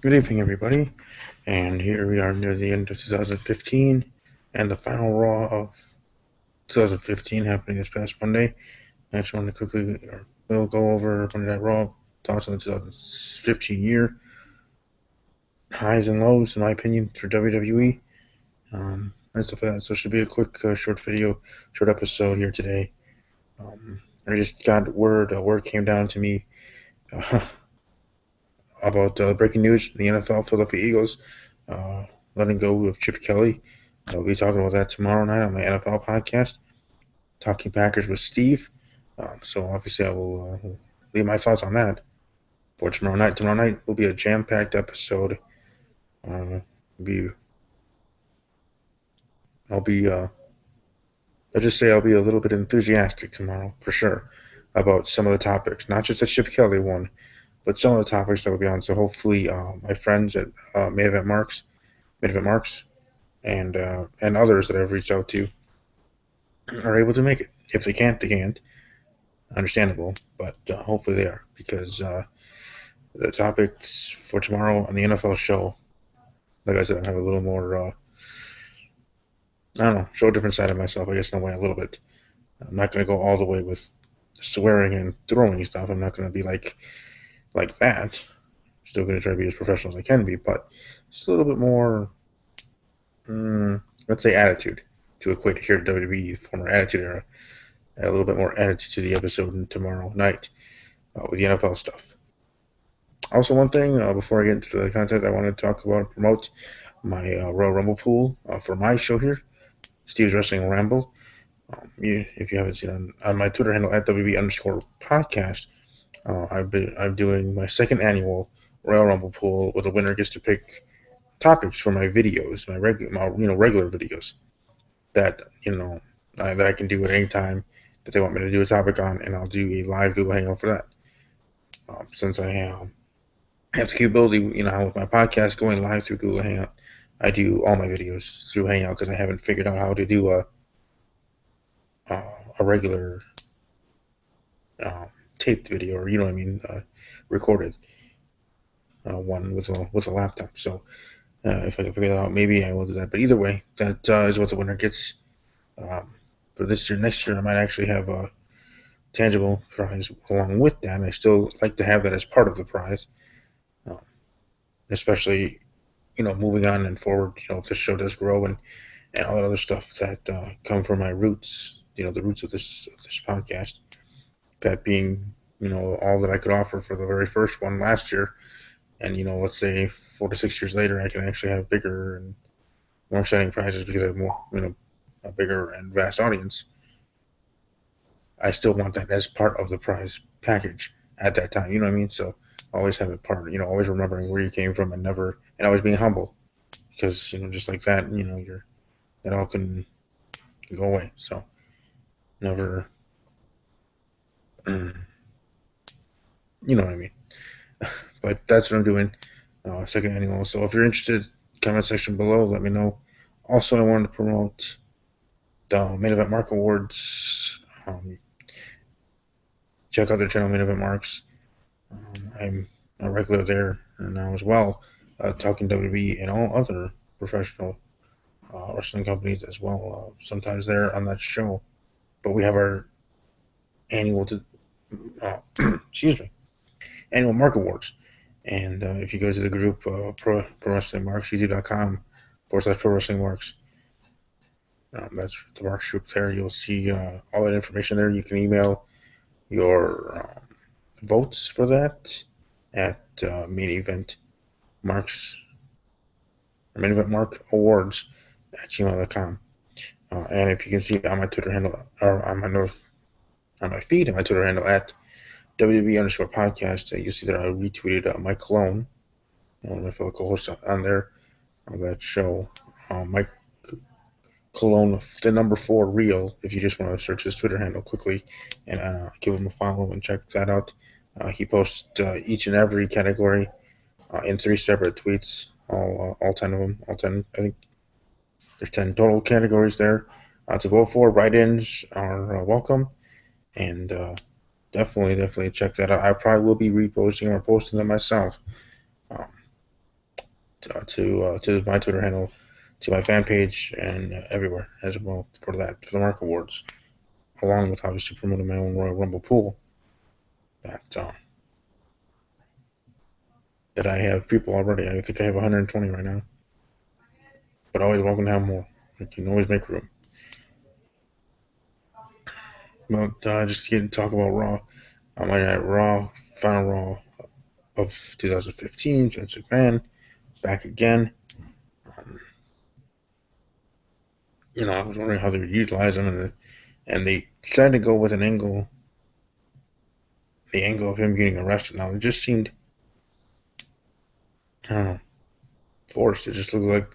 Good evening, everybody. And here we are near the end of 2015 and the final Raw of 2015 happening this past Monday. I just wanted to we'll go over Monday Night Raw, thoughts on the 2015 year, highs and lows, in my opinion, for WWE, and stuff like that. So it should be a quick, short episode here today. I just got word came down to me uh, about breaking news: the NFL Philadelphia Eagles letting go of Chip Kelly. I'll be talking about that tomorrow night on my NFL podcast, Talking Packers with Steve. So obviously I will leave my thoughts on that for tomorrow night. Tomorrow night will be a jam-packed episode. Be I'll be Let's just say I'll be a little bit enthusiastic tomorrow for sure about some of the topics, not just the Chip Kelly one, but some of the topics that will be on. So hopefully my friends at Main Event Marks, and others that I've reached out to are able to make it. If they can't, they can't. Understandable, but hopefully they are, because the topics for tomorrow on the NFL show, like I said, I have a little more, I don't know, show a different side of myself, I guess, in a way, a little bit. I'm not going to go all the way with swearing and throwing stuff. I'm not going to be like that. Still going to try to be as professional as I can be, but just a little bit more, let's say, attitude to equate it here to WWE, former Attitude Era. Add a little bit more attitude to the episode tomorrow night with the NFL stuff. Also, one thing before I get into the content, I want to talk about and promote my Royal Rumble pool for my show here, Steve's Wrestling Ramble. If you haven't seen on my Twitter handle at WB_podcast, I'm doing my second annual Royal Rumble pool where the winner gets to pick topics for my videos, my regular videos that that I can do at any time that they want me to do a topic on, and I'll do a live Google Hangout for that. Since I have the capability, with my podcast going live through Google Hangout, I do all my videos through Hangout because I haven't figured out how to do a regular taped video, or recorded one with a laptop. So if I can figure that out, maybe I will do that. But either way, that is what the winner gets for this year. Next year, I might actually have a tangible prize along with that. And I still like to have that as part of the prize, especially moving on and forward. If the show does grow and all that other stuff that come from my roots. The roots of this podcast. That being all that I could offer for the very first one last year. And let's say 4 to 6 years later, I can actually have bigger and more exciting prizes because I have more, a bigger and vast audience. I still want that as part of the prize package at that time. You know what I mean? So always have it part. Always remembering where you came from and always being humble, because just like that, that all can go away. So never, you know what I mean. But that's what I'm doing. Second annual. So if you're interested, comment section below. Let me know. Also, I wanted to promote the Main Event Mark Awards. Check out their channel, Main Event Marks. I'm a regular there now as well, talking WWE and all other professional wrestling companies as well. Sometimes they're on that show. But we have our annual, annual Mark Awards. And if you go to the group Pro Wrestling Marks, youtube.com/Pro Wrestling Marks, that's the Marks group there. You'll see all that information there. You can email your votes for that at Main Event Mark Awards at gmail.com. And if you can see on my Twitter handle, or on my feed, and my Twitter handle at WB_podcast, you'll see that I retweeted Mike Cologne, one of my fellow co-hosts on there on that show. Mike Cologne, the number 4 real, if you just want to search his Twitter handle quickly and give him a follow and check that out. He posts each and every category in 3 separate tweets, all 10 of them. All 10, I think there's 10 total categories there to vote for. Write-ins are welcome, and definitely check that out. I probably will be reposting or posting them myself to my Twitter handle, to my fan page, and everywhere as well for the Mark Awards, along with obviously promoting my own Royal Rumble pool. That I have people already. I think I have 120 right now, but always welcome to have more. You can always make room. But just to talk about Raw. Monday Night Raw, final Raw of 2015. Vince McMahon back again. I was wondering how they would utilize him, and they decided to go with the angle of him getting arrested. Now it just seemed, I don't know, forced. It just looked like,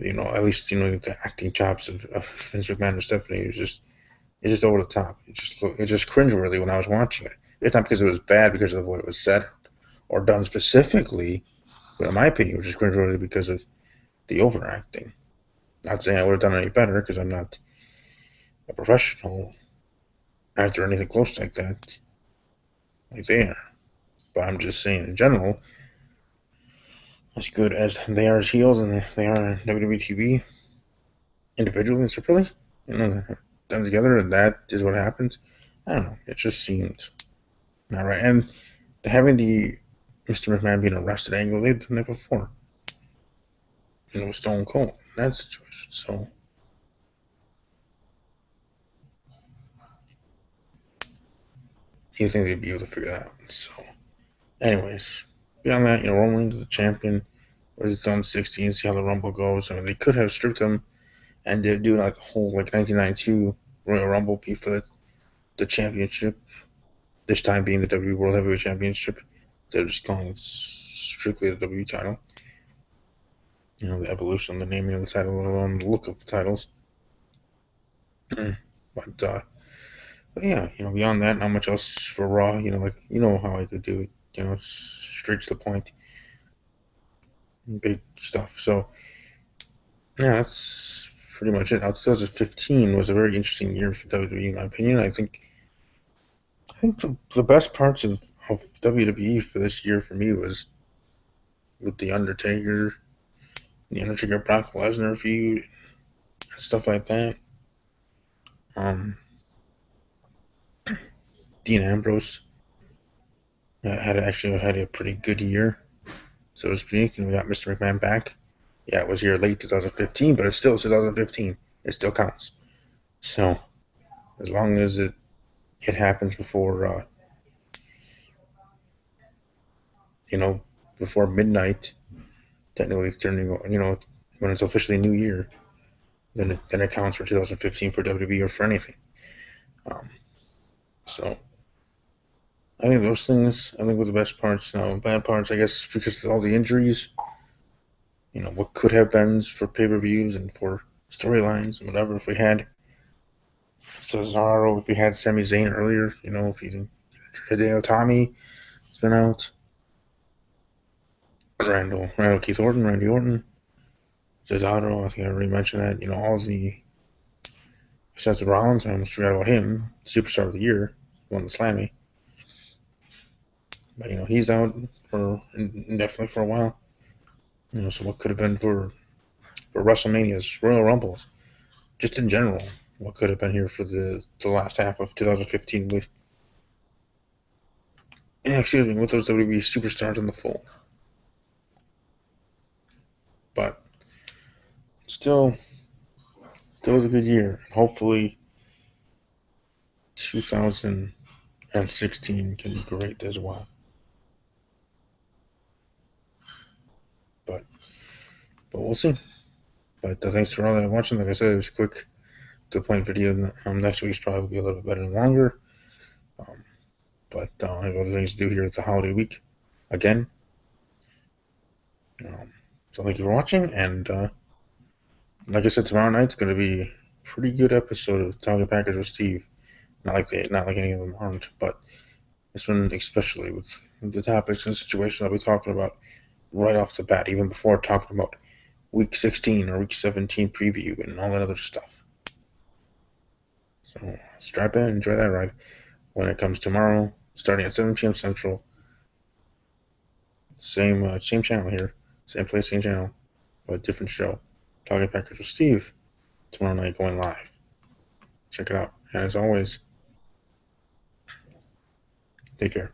at least the acting chops of Vince McMahon and Stephanie it's just over the top. It just cringeworthy when I was watching it. It's not because it was bad because of what it was said or done specifically, but in my opinion, it was just cringeworthy because of the overacting. Not saying I would have done any better because I'm not a professional actor or anything close like that, like they are. But I'm just saying in general, as good as they are as heels and they are on WWE TV, individually and separately, done together, and that is what happens. I don't know. It just seems not right. And having the Mr. McMahon being arrested angle, they've done that before. Stone Cold, that situation. So, you think they'd be able to figure that out. So, anyways, beyond that, Roman Reigns is the champion. Or is it done 16? See how the Rumble goes. I mean, they could have stripped him and they're doing like a whole 1992 Royal Rumble beef for the championship. This time being the WWE World Heavyweight Championship. They're just calling it strictly the WWE title. The evolution, the naming of the title, let alone the look of the titles. But yeah, beyond that, not much else for Raw. How I could do it. Straight to the point, big stuff. So yeah, that's pretty much it. Now, 2015 was a very interesting year for WWE, in my opinion. I think the best parts of WWE for this year for me was with the Undertaker Brock Lesnar feud, and stuff like that. Dean Ambrose had a pretty good year, so to speak, and we got Mr. McMahon back. Yeah, it was here late 2015, but it's still 2015. It still counts. So as long as it happens before before midnight, technically turning when it's officially New Year, then it counts for 2015 for WWE or for anything. So I think those things were the best parts. Now bad parts, I guess, because of all the injuries. What could have been for pay-per-views and for storylines and whatever. If we had Cesaro, if we had Sami Zayn earlier, if you didn't, Hideo Itami has been out. Randall Keith Orton, Randy Orton, Cesaro, I think I already mentioned that. All the Seth Rollins, I almost forgot about him. Superstar of the year, won the Slammy. But he's out for indefinitely for a while. So what could have been for WrestleManias, Royal Rumbles, just in general, what could have been here for the last half of 2015 with those WWE superstars in the fold. But still was a good year. Hopefully 2016 can be great as well. But we'll see. But thanks for all that watching. Like I said, it was a quick, to the point video. Next week's probably will be a little bit better and longer. But I have other things to do here. It's a holiday week again. So thank you for watching. And like I said, tomorrow night's going to be a pretty good episode of Talking Packers with Steve. Not like any of them aren't, but this one especially with the topics and situations I'll be talking about right off the bat, even before talking about Week 16 or Week 17 preview and all that other stuff. So strap in, enjoy that ride. When it comes tomorrow, starting at 7 p.m. Central, same channel here, same place, same channel, but a different show. Talking Packers with Steve tomorrow night going live. Check it out. And as always, take care.